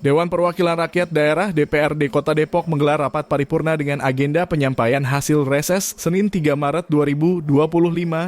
Dewan Perwakilan Rakyat Daerah DPRD Kota Depok menggelar rapat paripurna dengan agenda penyampaian hasil reses Senin 3 Maret 2025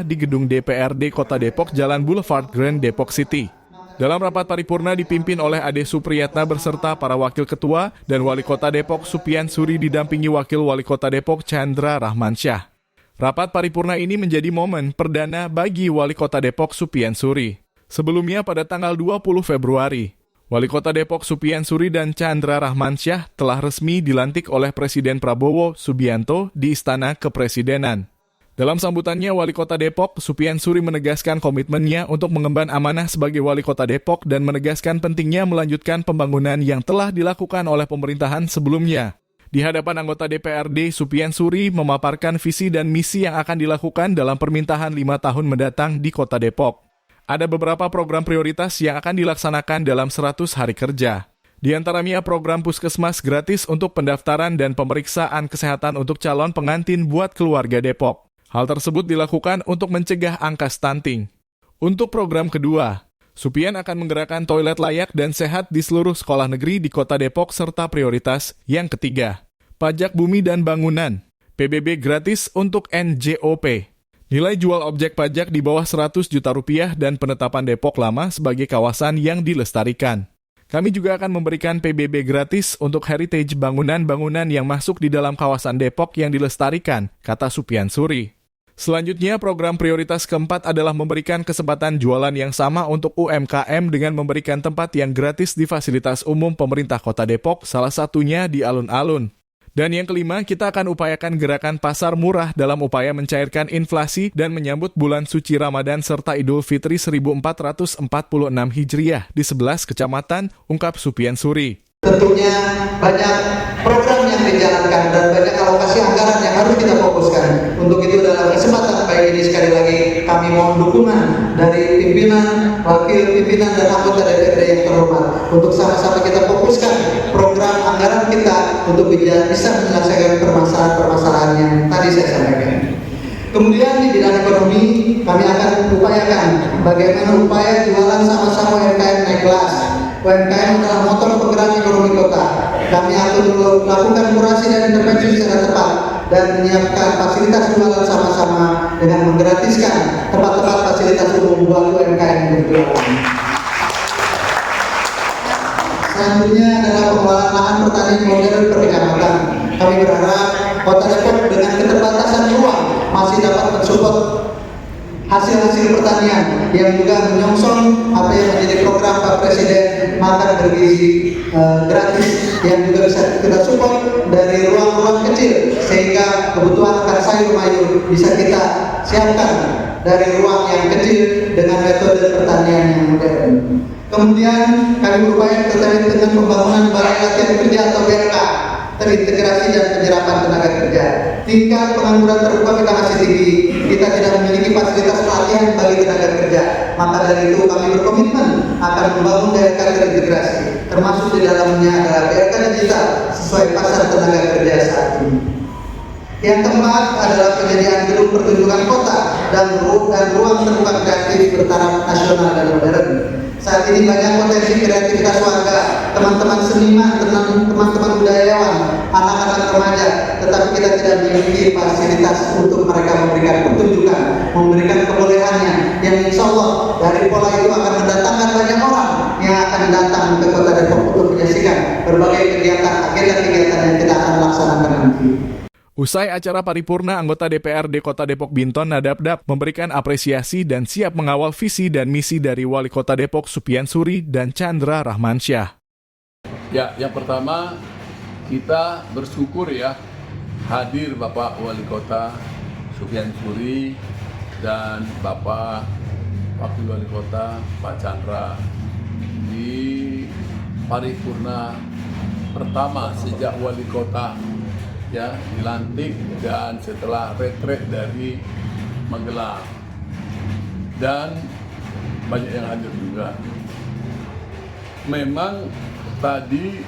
di gedung DPRD Kota Depok, Jalan Boulevard Grand Depok City. Dalam rapat paripurna dipimpin oleh Ade Supriyatna berserta para wakil ketua dan Wali Kota Depok Supian Suri didampingi Wakil Wali Kota Depok Chandra Rahmansyah. Rapat paripurna ini menjadi momen perdana bagi Wali Kota Depok Supian Suri. Sebelumnya pada tanggal 20 Februari, Wali Kota Depok Supian Suri dan Chandra Rahmansyah telah resmi dilantik oleh Presiden Prabowo Subianto di Istana Kepresidenan. Dalam sambutannya, Wali Kota Depok Supian Suri menegaskan komitmennya untuk mengemban amanah sebagai Wali Kota Depok dan menegaskan pentingnya melanjutkan pembangunan yang telah dilakukan oleh pemerintahan sebelumnya. Di hadapan anggota DPRD, Supian Suri memaparkan visi dan misi yang akan dilakukan dalam pemerintahan 5 tahun mendatang di Kota Depok. Ada beberapa program prioritas yang akan dilaksanakan dalam 100 hari kerja. Di antaranya program puskesmas gratis untuk pendaftaran dan pemeriksaan kesehatan untuk calon pengantin buat keluarga Depok. Hal tersebut dilakukan untuk mencegah angka stunting. Untuk program kedua, Supian akan menggerakkan toilet layak dan sehat di seluruh sekolah negeri di Kota Depok serta prioritas yang ketiga, pajak bumi dan bangunan, PBB gratis untuk NJOP. Nilai jual objek pajak di bawah 100 juta rupiah dan penetapan Depok Lama sebagai kawasan yang dilestarikan. Kami juga akan memberikan PBB gratis untuk heritage bangunan-bangunan yang masuk di dalam kawasan Depok yang dilestarikan, kata Supian Suri. Selanjutnya, program prioritas keempat adalah memberikan kesempatan jualan yang sama untuk UMKM dengan memberikan tempat yang gratis di fasilitas umum pemerintah Kota Depok, salah satunya di alun-alun. Dan yang kelima, kita akan upayakan gerakan pasar murah dalam upaya mencairkan inflasi dan menyambut bulan suci Ramadan serta Idul Fitri 1446 Hijriah di 11 kecamatan, ungkap Supian Suri. Tentunya banyak program yang dijalankan dan banyak alokasi anggaran yang harus kita fokuskan. Untuk itu dalam kesempatan baik ini sekali lagi kami mohon dukungan dari pimpinan, wakil pimpinan dan anggota DPRD yang terhormat untuk sama-sama kita fokuskan program anggaran kita untuk bisa menyelesaikan permasalahan-permasalahan yang tadi saya sampaikan. Kemudian di bidang ekonomi kami akan upayakan bagaimana upaya jualan sama-sama UMKM naik kelas. UMKM adalah motor penggerak ekonomi kota. Kami akan melakukan kurasi dan intervensi secara tepat dan menyiapkan fasilitas jualan sama-sama dengan menggratiskan tempat-tempat fasilitas umum buat UMKM berjualan. Selanjutnya adalah pengelolaan lahan pertanian modern per kecamatan. Kami berharap Kota Depok dengan keterbatasan ruang masih dapat mensupport hasil-hasil pertanian yang juga menyongsong apa yang menjadi program Pak Presiden makan bergizi gratis yang juga bisa kita support dari ruang-ruang kecil sehingga kebutuhan akan sayur mayur bisa kita siapkan dari ruang yang kecil dengan metode pertanian yang modern. Kemudian kami berupaya terkait dengan pembangunan balai latihan kerja atau BLK, terintegrasi dan penyerapan tenaga kerja. Tingkat pengangguran terbuka kita masih tinggi. Kita tidak memiliki fasilitas pelatihan bagi tenaga kerja. Maka dari itu kami berkomitmen akan membangun BLK terintegrasi, termasuk di dalamnya adalah BLK digital sesuai pasar tenaga kerja saat ini. Yang keempat adalah penyediaan gedung pertunjukan kota dan ruang terbuka kreatif bertaraf nasional dan modern. Saat ini banyak potensi kreativitas warga, teman-teman seniman, teman-teman budayawan, anak-anak remaja, tetapi kita tidak memiliki fasilitas untuk mereka memberikan pertunjukan, memberikan kebolehannya, yang insya Allah dari pola itu akan mendatangkan banyak orang yang akan datang ke Kota Depok untuk menyaksikan berbagai agenda-kegiatan yang kita akan laksanakan nanti. Usai acara paripurna, anggota DPRD Kota Depok Binton Nadabdab memberikan apresiasi dan siap mengawal visi dan misi dari Wali Kota Depok Supian Suri dan Chandra Rahmansyah. Ya, yang pertama kita bersyukur ya hadir Bapak Wali Kota Supian Suri dan Bapak Wakil Wali Kota Pak Chandra di paripurna pertama sejak Wali Kota ya dilantik dan setelah retret dari Magelang dan banyak yang hadir juga. Memang tadi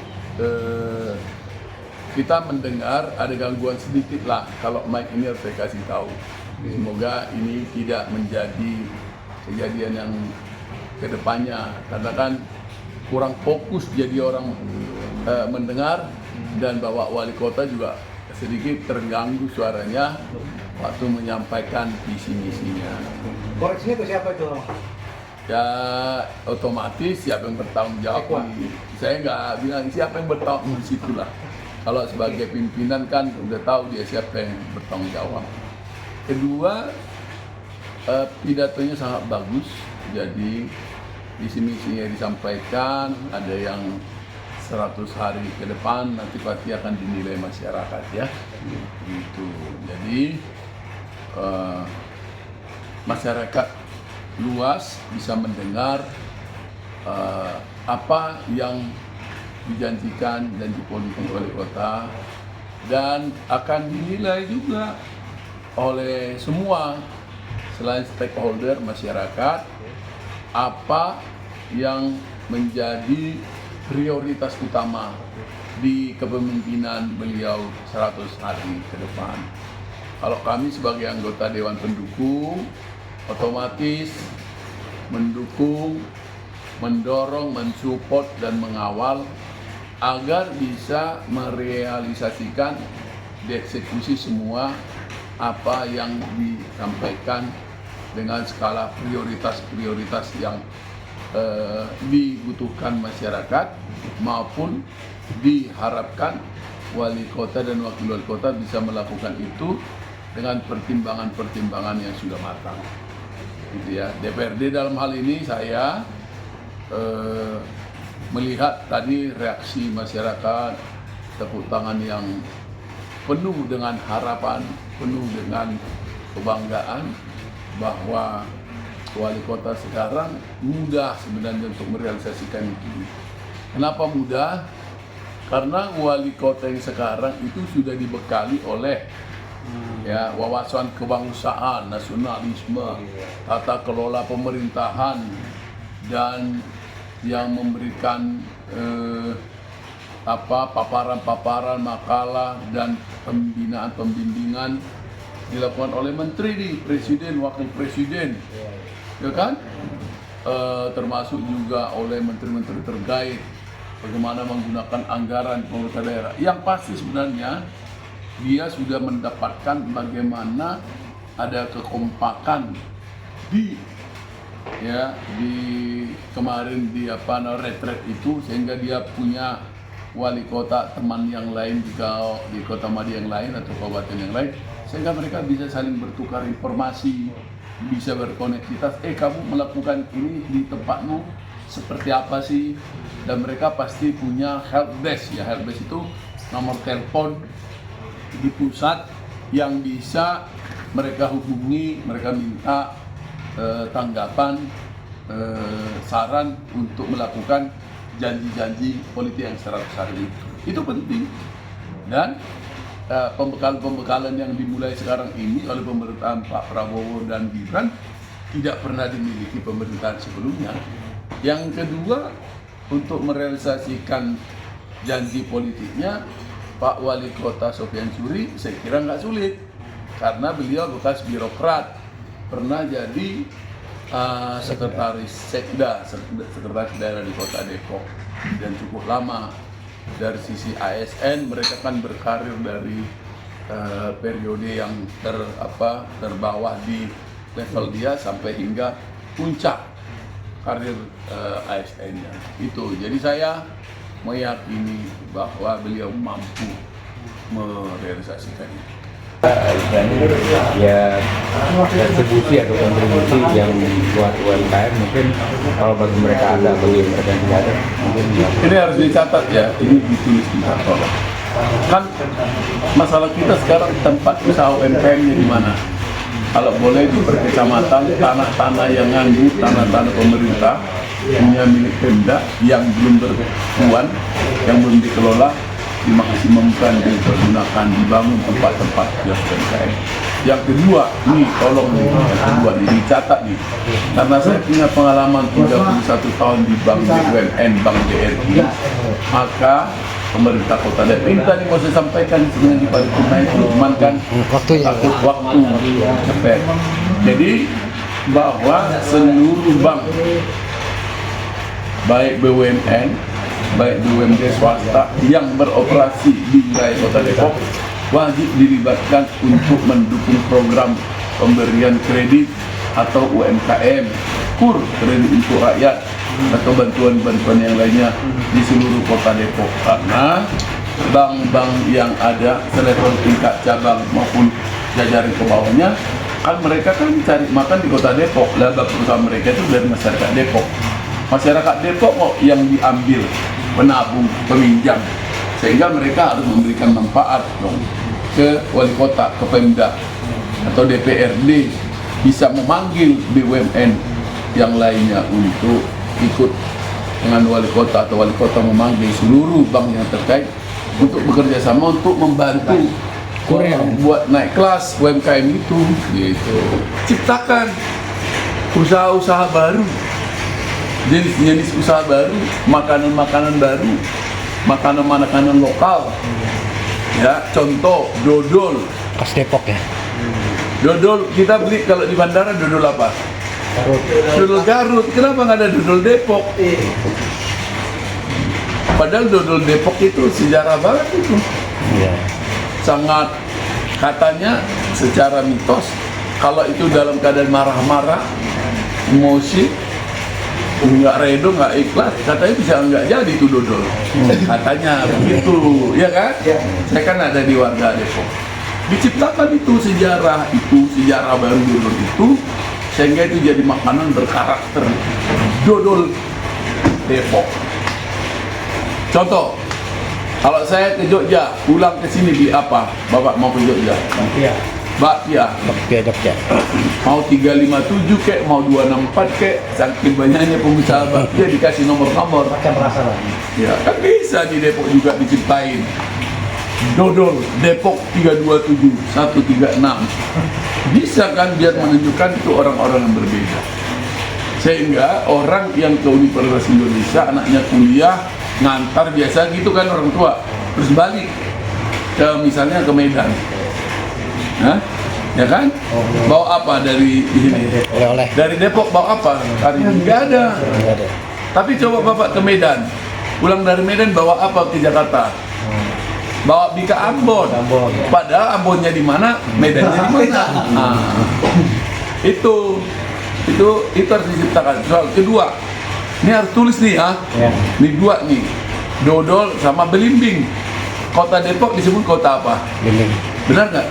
kita mendengar ada gangguan sedikit lah, kalau mic ini harus saya kasih tahu. Semoga ini tidak menjadi kejadian yang kedepannya, karena kan kurang fokus jadi orang mendengar, dan Bapak Wali Kota juga sedikit terganggu suaranya waktu menyampaikan visi misinya. Koreksinya ke siapa itu? Ya otomatis siapa yang bertanggung jawab. Saya nggak bilang siapa yang bertanggung di situlah. Kalau sebagai pimpinan kan udah tahu dia siapa yang bertanggung jawab. Kedua, pidatonya sangat bagus. Jadi visi misinya disampaikan, ada yang 100 hari ke depan nanti pasti akan dinilai masyarakat ya. Gitu. Jadi masyarakat luas bisa mendengar apa yang dijanjikan janji politik wali kota, dan akan dinilai juga oleh semua selain stakeholder masyarakat apa yang menjadi prioritas utama di kepemimpinan beliau 100 hari ke depan. Kalau kami sebagai anggota Dewan Pendukung otomatis mendukung, mendorong, mensupport dan mengawal agar bisa merealisasikan, dieksekusi semua apa yang disampaikan dengan skala prioritas-prioritas yang dibutuhkan masyarakat maupun diharapkan wali kota dan wakil wali kota bisa melakukan itu dengan pertimbangan-pertimbangan yang sudah matang. Gitu ya. DPRD dalam hal ini saya melihat tadi reaksi masyarakat, tepuk tangan yang penuh dengan harapan, penuh dengan kebanggaan bahwa wali kota sekarang mudah sebenarnya untuk merealisasikan itu. Kenapa mudah? Karena wali kota yang sekarang itu sudah dibekali oleh ya wawasan kebangsaan, nasionalisme, tata kelola pemerintahan, dan yang memberikan paparan-paparan, makalah dan pembinaan-pembimbingan dilakukan oleh menteri di presiden, wakil presiden, ya kan? Termasuk juga oleh menteri-menteri terkait bagaimana menggunakan anggaran pemerintah daerah. Yang pasti sebenarnya dia sudah mendapatkan bagaimana ada kekompakan di kemarin di retret itu, sehingga dia punya wali kota teman yang lain juga di kota Madi yang lain atau kabupaten yang lain, sehingga mereka bisa saling bertukar informasi, bisa berkoneksitas. Kamu melakukan ini di tempatmu seperti apa sih? Dan mereka pasti punya help desk ya. Help desk itu nomor telepon di pusat yang bisa mereka hubungi, mereka minta tanggapan, saran untuk melakukan janji-janji politik yang 100 hari itu penting. Dan pembekalan-pembekalan yang dimulai sekarang ini oleh pemerintahan Pak Prabowo dan Gibran tidak pernah dimiliki pemerintahan sebelumnya. Yang kedua, untuk merealisasikan janji politiknya Pak Wali Kota Sofyan Suri saya kira nggak sulit, karena beliau bekas birokrat, pernah jadi sekretaris sekda, sekretaris daerah di Kota Depok, dan cukup lama. Dari sisi ASN mereka kan berkarir dari periode yang terbawah di level dia sampai hingga puncak karir ASN-nya itu. Jadi saya meyakini bahwa beliau mampu merealisasikan itu. Ya kontribusi atau kontribusi yang buat UMKM mungkin kalau bagi mereka ada, bagi mereka yang tidak ada mungkin ini harus dicatat ya, ini ditulis di kantor. Kan masalah kita sekarang tempat usaha UMKM-nya di mana? Kalau boleh di perkecamatan, tanah-tanah yang nganggu, tanah-tanah pemerintah punya milik Pemda yang belum bertuan, yang belum dikelola, dimaksimumkan, dipergunakan, dibangun tempat-tempat kios UMKM. Yang kedua, nih tolong nih, yang kedua nih dicatat nih, karena saya punya pengalaman 31 tahun di Bank BUMN, Bank BRI, maka pemerintah Kota Depok ini tadi mau saya sampaikan sebenarnya di paripurna itu, cuman kan waktu cepet. Jadi bahwa seluruh bank baik BUMN, baik BUMD swasta yang beroperasi di wilayah Kota Depok wajib dilibatkan untuk mendukung program pemberian kredit atau UMKM, KUR, kredit untuk rakyat, atau bantuan-bantuan yang lainnya di seluruh Kota Depok. Karena bank-bank yang ada selevel tingkat cabang maupun jajaran ke bawahnya kan mereka kan cari makan di Kota Depok, laba perusahaan mereka itu dari masyarakat Depok. Masyarakat Depok kok yang diambil penabung, peminjam, sehingga mereka harus memberikan manfaat dong ke wali kota, ke Pemda atau DPRD, bisa memanggil BUMN yang lainnya untuk ikut dengan wali kota, atau wali kota memanggil seluruh bank yang terkait untuk bekerja sama untuk membantu buat naik kelas UMKM itu, gitu. Ciptakan usaha-usaha baru, jenis-jenis usaha baru, makanan-makanan baru, makanan-makanan lokal. Ya, contoh dodol. Khas Depok ya. Dodol kita beli kalau di bandara dodol apa? Dodol Garut. Kenapa nggak ada dodol Depok? Padahal dodol Depok itu sejarah banget itu. Iya. Sangat, katanya secara mitos, kalau itu dalam keadaan marah-marah, emosi, nggak redo, nggak ikhlas, katanya bisa nggak jadi itu dodol. Katanya begitu, ya kan? Saya kan ada di warga Depok. Diciptakan itu sejarah baru dodol itu, sehingga itu jadi makanan berkarakter dodol Depok. Contoh, kalau saya ke Jogja, pulang ke sini beli apa? Bapak mau ke Jogja? Bakpia. Bakpia Jogja. Mau 357 kek, mau 264 kek, saking banyaknya pengusaha bakpia dikasih nomor-nomor. Macam rasa lagi. Ya, kan bisa di Depok juga diciptain. Dodol Depok 327 136. Bisa kan, biar menunjukkan itu orang-orang yang berbeda. Sehingga orang yang ke Universitas Indonesia, anaknya kuliah, ngantar biasa gitu kan orang tua, terus balik ke misalnya ke Medan. Hah? Ya kan? Bawa apa dari sini? Oleh-oleh. Dari Depok bawa apa? Hari ini nggak ada. Tapi coba Bapak ke Medan, pulang dari Medan bawa apa ke Jakarta? Bawa bika Ambon. Padahal Ambonnya di mana, Medannya di mana? Nah, itu harus diciptakan. Soal kedua, ini harus tulis nih ya. Ini dua nih, dodol sama belimbing. Kota Depok disebut kota apa? Belimbing. Benar nggak?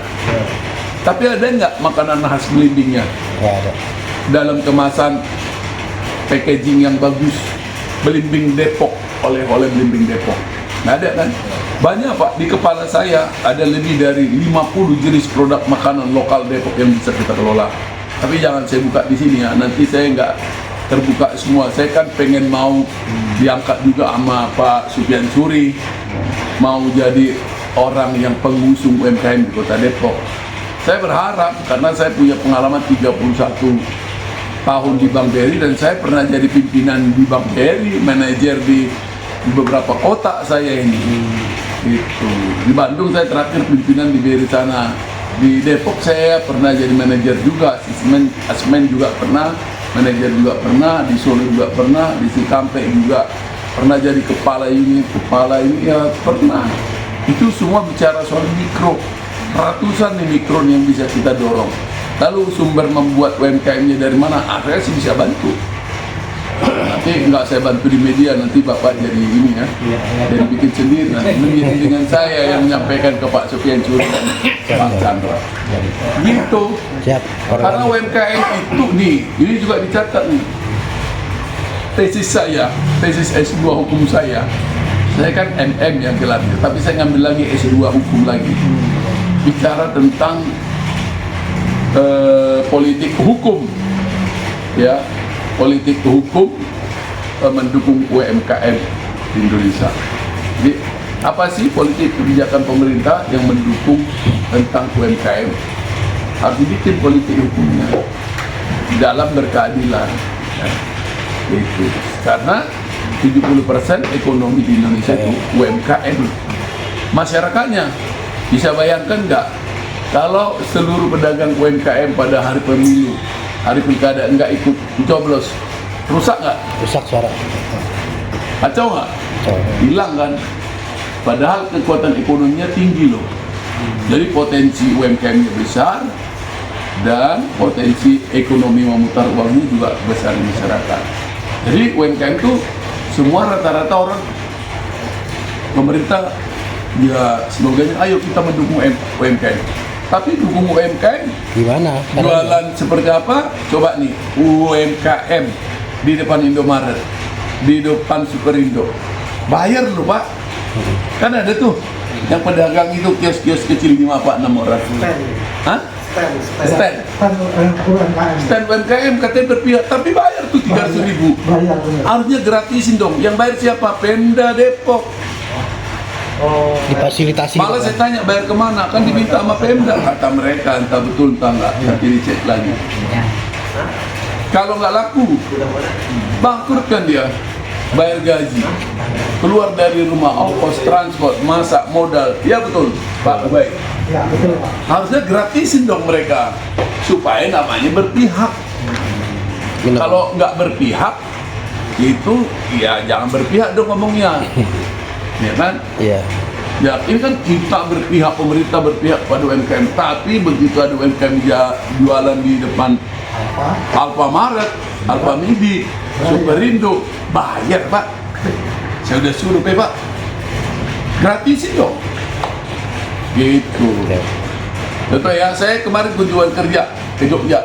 Tapi ada nggak makanan khas belimbingnya? Nggak ada. Dalam kemasan packaging yang bagus, belimbing Depok, oleh-oleh belimbing Depok. Nggak ada kan? Banyak Pak, di kepala saya ada lebih dari 50 jenis produk makanan lokal Depok yang bisa kita kelola. Tapi jangan saya buka di sini ya, nanti saya nggak terbuka semua. Saya kan pengen mau diangkat juga sama Pak Sufyan Suri, mau jadi orang yang pengusung UMKM di Kota Depok. Saya berharap, karena saya punya pengalaman 31 tahun di Bank BRI, dan saya pernah jadi pimpinan di Bank BRI, manajer di beberapa kota saya ini. Gitu. Di Bandung saya terakhir pimpinan di BRI sana. Di Depok saya pernah jadi manajer juga, Asmen juga pernah, manajer juga pernah, di Solo juga pernah, di Cikampek juga pernah jadi kepala ini ya pernah. Itu semua bicara soal mikro, ratusan nih mikron yang bisa kita dorong. Lalu sumber membuat UMKM-nya dari mana? Saya sih bisa bantu. Nanti nggak saya bantu di media, nanti Bapak jadi ini ya, jadi bikin sendiri. Nanti dengan saya yang menyampaikan ke Pak Sufyan Suri dan Pak Chandra. Gitu. Siap. Karena UMKM itu nih, ini juga dicatat nih. Tesis saya, tesis S2 hukum saya kan MM yang gelarnya, tapi saya ngambil lagi S2 hukum lagi. Bicara tentang politik hukum, ya, politik hukum mendukung UMKM di Indonesia. Jadi apa sih politik kebijakan pemerintah yang mendukung tentang UMKM? Harus dibikin politik hukumnya dalam berkeadilan. Ya. Itu karena 70% ekonomi di Indonesia itu UMKM. Masyarakatnya bisa bayangkan nggak kalau seluruh pedagang UMKM pada hari pemilu, hari pilkada nggak ikut coblos, rusak nggak? Rusak suara. Kacau nggak? Hilang kan? Padahal kekuatan ekonominya tinggi loh. Jadi potensi UMKM-nya besar dan potensi ekonomi memutar uangnya juga besar di masyarakat. Jadi UMKM itu semua rata-rata orang pemerintah ya slogannya ayo kita mendukung UMKM. Tapi dukung UMKM Gimana? jualan seperti apa? Coba nih UMKM di depan Indomaret, di depan Superindo, bayar loh Pak. Kan ada tuh yang pedagang itu kios-kios kecil 5 Pak 6 orang. Hah? Stand UMKM katanya berpihak, tapi bayar tuh 300.000. Harusnya gratisin dong. Yang bayar siapa? Pemda Depok. Difasilitasi. Malah saya tanya bayar kemana? Kan diminta sama Pemda. Kata mereka entah betul entah enggak. Nanti dicek lagi. Kalau nggak laku, bangkrut kan dia. Bayar gaji, keluar dari rumah, ongkos transport, masak, modal. Ya betul, Pak baik. Ya, betul Pak. Harusnya gratisin dong mereka supaya namanya berpihak. Benar. Kalau nggak berpihak itu ya jangan berpihak dong ngomongnya, ya kan? Iya. Ya ini kan kita berpihak, pemerintah berpihak pada UMKM, tapi begitu ada UMKM jualan di depan Alfamaret, Alfamidi, Superindo, bayar Pak. Saya udah suruh Pak, gratisin dong. Gitu. Contoh ya, saya kemarin kunjungan kerja ke Jogja.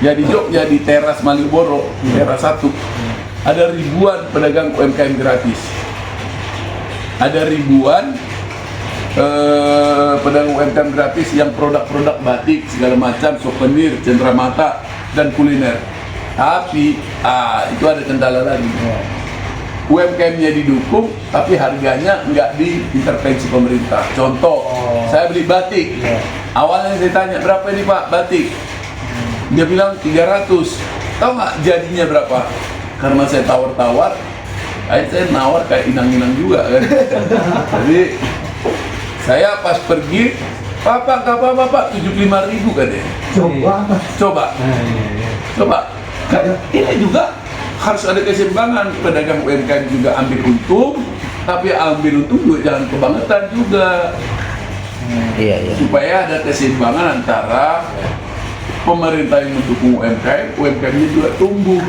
Ya di Jogja di teras Malioboro, teras 1, ada ribuan pedagang UMKM gratis. Ada ribuan pedagang UMKM gratis yang produk-produk batik segala macam, souvenir, cenderamata dan kuliner. Tapi itu ada kendala lagi. UMKM-nya didukung, tapi harganya nggak diintervensi pemerintah. Contoh, saya beli batik. Awalnya saya tanya, berapa ini Pak batik? Dia bilang 300. Tahu nggak jadinya berapa? Karena saya tawar-tawar, saya nawar kayak inang-inang juga kan. Jadi saya pas pergi, Pak, nggak apa-apa Pak, 75.000 kan ya. Coba. Ini juga harus ada keseimbangan. Pedagang UMKM juga ambil untung, tapi ambil untung juga jangan kebangetan juga. Iya. Supaya ada keseimbangan antara pemerintah yang mendukung UMKM, UMKM-nya juga tumbuh.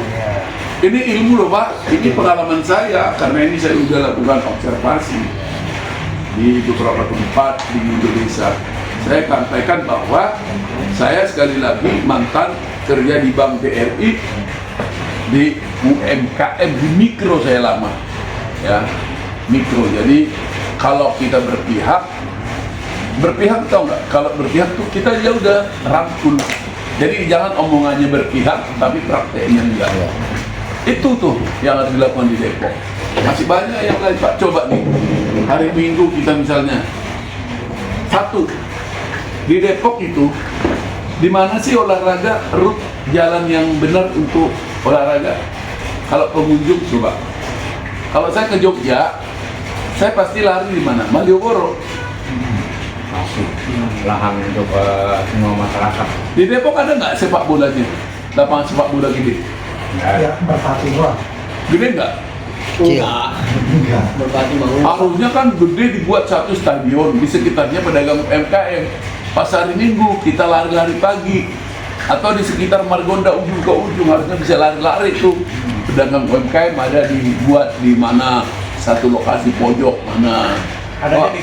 Ini ilmu loh Pak, ini pengalaman saya, karena ini saya sudah lakukan observasi di beberapa tempat di Indonesia. Saya sampaikan bahwa saya sekali lagi mantan kerja di Bank BRI, di UMKM, di mikro saya lama, ya mikro. Jadi kalau kita berpihak tau nggak? Kalau berpihak tuh kita ya udah rangkul. Jadi jangan omongannya berpihak, tapi prakteknya enggak. Itu tuh yang harus dilakukan di Depok. Masih banyak yang lain Pak. Coba nih, hari Minggu kita misalnya, satu di Depok itu, di mana sih olahraga, rute jalan yang benar untuk olahraga? Kalau pengunjung coba, kalau saya ke Jogja, saya pasti lari di mana? Malioboro. Masuk lahan untuk semua masyarakat. Di Depok ada nggak sepak bolanya? Lapangan sepak bola gede? Ya, Merpati doang. Gede nggak? Kecil. Harusnya kan gede, dibuat satu stadion, di sekitarnya pedagang UMKM. Pas hari Minggu kita lari-lari pagi, atau di sekitar Margonda ujung ke ujung harusnya bisa lari-lari tuh. Pedagang UMKM ada dibuat di mana satu lokasi pojok mana. Adanya di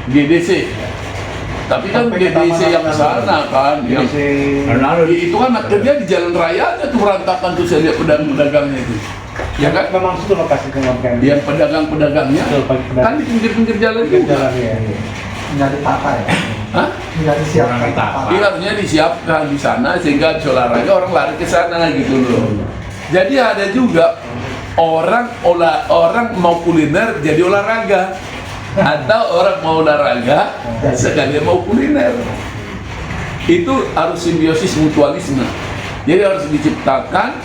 GDC. Tapi kan Sampai ke GDC yang Taman sana kan, yang itu kan kerja di jalan raya aja tuh berantakan tuh, saya lihat pedagang-pedagangnya itu. Ya kan? Memang itu lokasi UMKM. Yang pedagang-pedagangnya kan di pinggir-pinggir jalan juga. Nggak ditata ya? Hah? Nggak disiapkan. Iya, harusnya disiapkan di sana sehingga bisa olahraga orang lari ke sana gitu loh. Jadi ada juga orang mau kuliner jadi olahraga, atau orang mau olahraga sekalian mau kuliner. Itu harus simbiosis mutualisme. Jadi harus diciptakan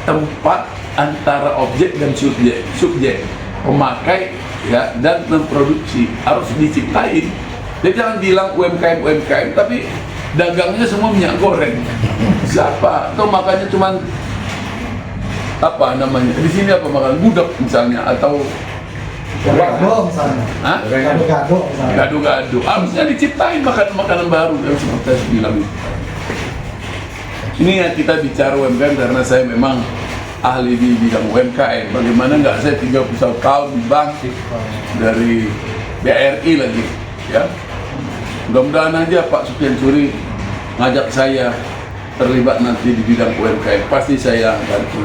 tempat antara objek dan subjek pemakai ya dan memproduksi, harus diciptain. Jadi jangan bilang UMKM tapi dagangnya semua minyak goreng. Siapa? Atau makanya cuman apa namanya di sini apa makan gudeg misalnya atau Gado misalnya. Hah? Gado misalnya. Gado-gado harusnya diciptain makanan baru yang seperti saya bilang itu. Ini yang kita bicara UMKM karena saya memang ahli di bidang UMKM. Bagaimana nggak saya 31 tahun di bank dari BRI lagi, ya. Mudah-mudahan aja Pak Sufyan Tjuri ngajak saya terlibat nanti di bidang UMKM. Pasti saya bantu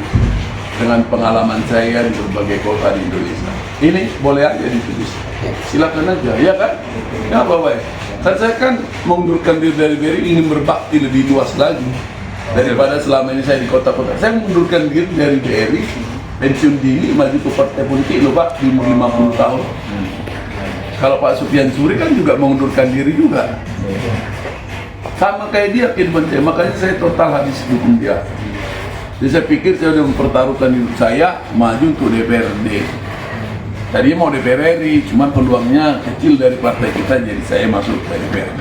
dengan pengalaman saya di berbagai kota di Indonesia. Ini boleh aja ditulis, silakan aja, ya kan? Ya Bapak, kan saya kan mengundurkan diri dari BRI ingin berbakti lebih luas lagi daripada selama ini saya di kota-kota. Saya mengundurkan diri dari BRI, pensiun dini, maju ke partai politik loh Pak, di umur 50 tahun. Kalau Pak Sufyan Tjuri kan juga mengundurkan diri juga, sama kayak dia kehidupan saya, makanya saya total habis dukung dia. Jadi saya pikir saya sudah mempertaruhkan hidup saya maju untuk DPRD. Tadinya mau DPR RI, cuma peluangnya kecil dari partai kita, jadi saya masuk ke DPRD.